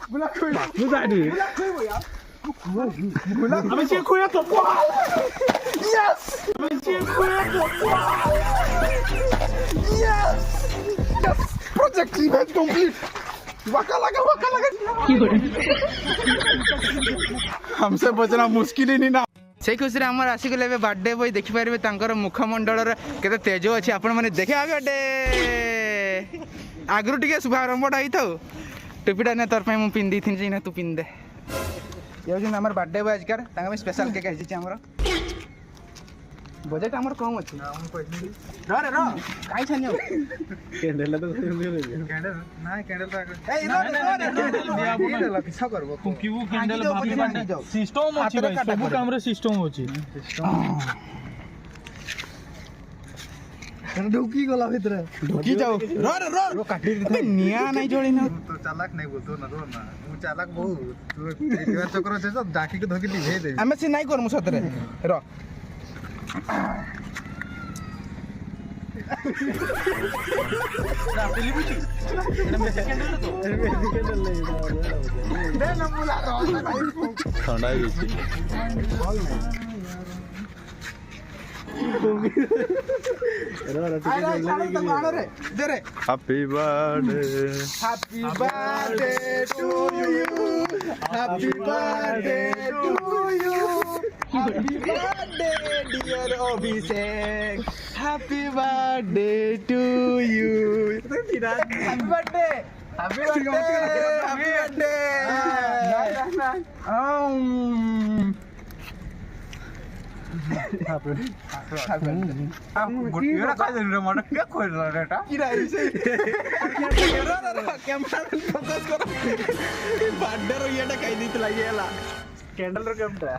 Bula khui. Bố dạy đi. Bula khui rồi á. Mình chưa khui tổ quá. Yes. Mình chưa khui tổ quá. Yes. Yes. Project event complete. Waka lगा. हमसे बचना मुश्किल ही नहीं ना। से खुशी आम आसिकले birthday boy देखिपारे तांकर मुखमंडल केते तेज अच्छे आपण मैंने देखे बर्थडे आगु टे शुभारंभटा होता टोपीटा ना तोर मुझे पिंधि थी ना तू पिंधे ये हूँ आम बर्थडे बॉय आजकार स्पेशल केक आमर बजेट आमर कम अच्छे रे कहीं छानी कैंडल तो कैंडल ना कैंडल तो किसा करबो फुंकीबू कैंडल भाभी सिस्टम अछि भाई सब काम रे सिस्टम अछि ढुकी गला भीतर ढुकी जाओ रो काटी दे निया नहीं जोड़ी ना तो चालाक नहीं बोलतो ना रो ना मु चालाक बहुत तू एतिवा चक्र छे सब डाकी के धोकी लिभे दे हमें से नहीं करमु सतरे रो ठंडा है happy birthday to you happy birthday to you happy birthday dear Abhishek happy birthday to you happy birthday happy birthday गोटिया का दिन रे मन के खोल रे टा किरा इसे कैमरा फोकस करो बर्थडे रो येटा कहि दितला येला कैंडल रे केमटा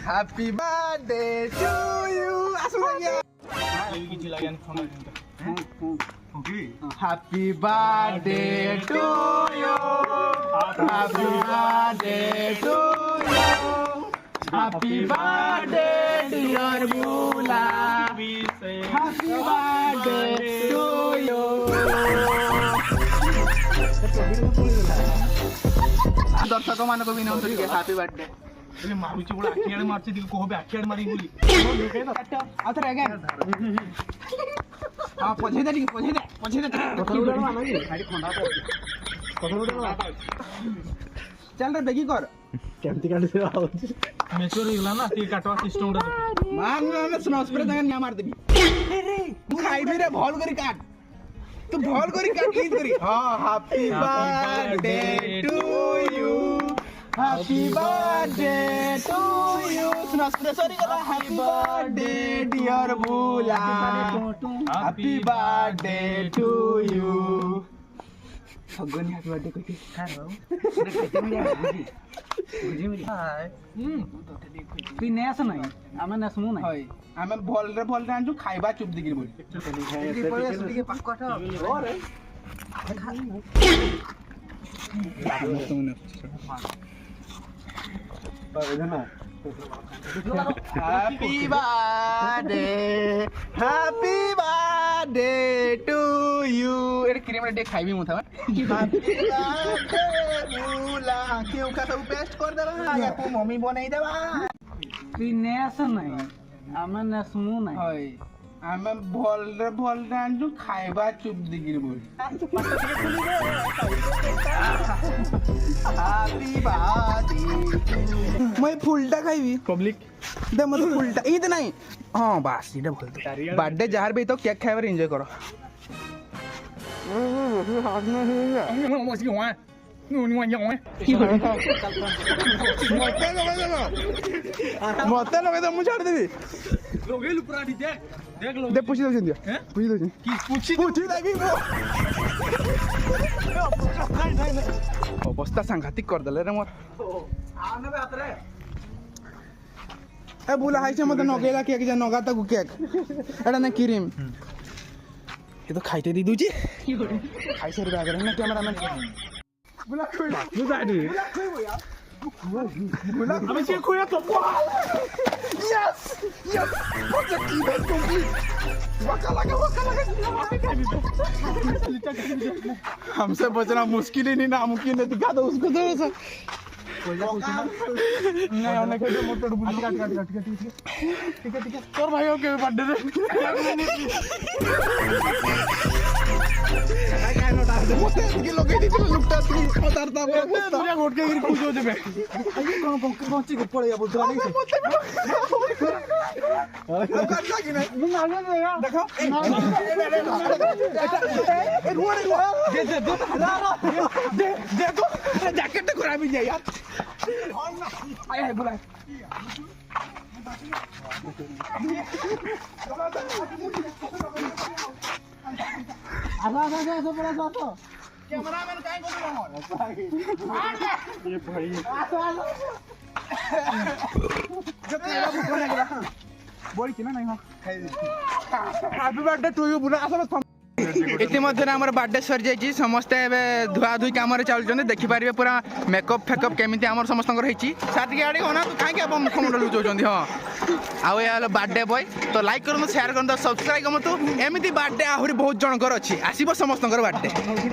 हैप्पी बर्थडे टू यू आसु या किछि लागन खाना फुकी happy birthday to you happy birthday to you happy birthday dear बुला हैप्पी बर्थडे टू यू दर्शक मानको विनंती के हैप्पी बर्थडे ए मारुची बोला आखियाड मारची दिल कोहबे आखियाड मारी बोली आथर अगेन हां पछे दे चल रे बेगी कर केमती काट से आउची मैच्योर हिला ना ती काटवा सिस्टम रे मार ना स्नो स्प्रे तंग ना मार देबी रे तू खाइबी रे भल करी काट तू भल करी काट लीज करी हां happy birthday to you happy birthday to you snow spray sorry गला हैप्पी बर्थडे डियर बुला हैप्पी बर्थडे टू यू सगन हैप्पी बर्थडे कहि हां बुझी मिली हाय तू नेस नहीं आमे नेसमु नहीं होय आमे भल रे आंजु खाइबा चुप दिगिर बोल पळे सुटी के पाकट रे हैप्पी बर्थडे टू यू एरे क्रीम रे खाइबी मुथा हैप्पी बर्थडे बुला क्यों का सब पेस्ट कर देला या को मम्मी बनाई देबा तू नेस नहीं आमे नेसमु नहीं होय आमे भल रे आंजु खाइबा चुप दिगिर बोल हैप्पी बर्थडे मैं फुलटा खाइबी पब्लिक दे मत फुलटा ई तो नहीं हां बस इटा बोल बर्थडे जहार भी तो केक खाइबार एंजॉय करो मत लगे तो मुझे छाड़ देबी लोगे पुरानी देख लो दे पूछ दो दिया पूछ दो की पूछी देबी अवस्था सांघातिक कर देले रे मोर आने बे हाथ रे ए बुला हाइसे मत नगेला केक जे नगाता को केक एडा ना क्रीम ये तो खाइते दी दूची खाइसे रे बागर ना कैमरामैन बुला खोई बो जाय दे बुला खोई हो यार बुला अबे से खोया तो yes yes project event complete हमसे बचना मुश्किल ही नहीं नामुमकिन है दिखा दो उसको दो सर नहीं होने के मोटर बुली काट ठीक है तोर भाई के बर्थडे रे मोटे के लोग एडी चलो लुकटा तू उतारता तुझे घोट के गिर पूछ हो देबे पहुंची के पड़े या बोल नहीं कर लागी ना देखो दे तो जैकेट खराब ही जाए यार आया है बुला कैमरामैन काहे हैप्पी बर्थडे टू यू बुला आसा इतिमध्य आम बर्थडे सरी जाइए समस्ते धुआ धुई कम चलुँच देखिपारे पूरा मेकअप फेकअप केमी आम समस्त साथी आड़े होना तो कहीं मुखमंड लुचाऊँ हाँ आउ बर्थडे बॉय तो लाइक करूँ शेयर करूँ सब्सक्राइब करूँ एमती बर्थडे आहरी बहुत जनकर अच्छी आसब समस्त बर्थडे।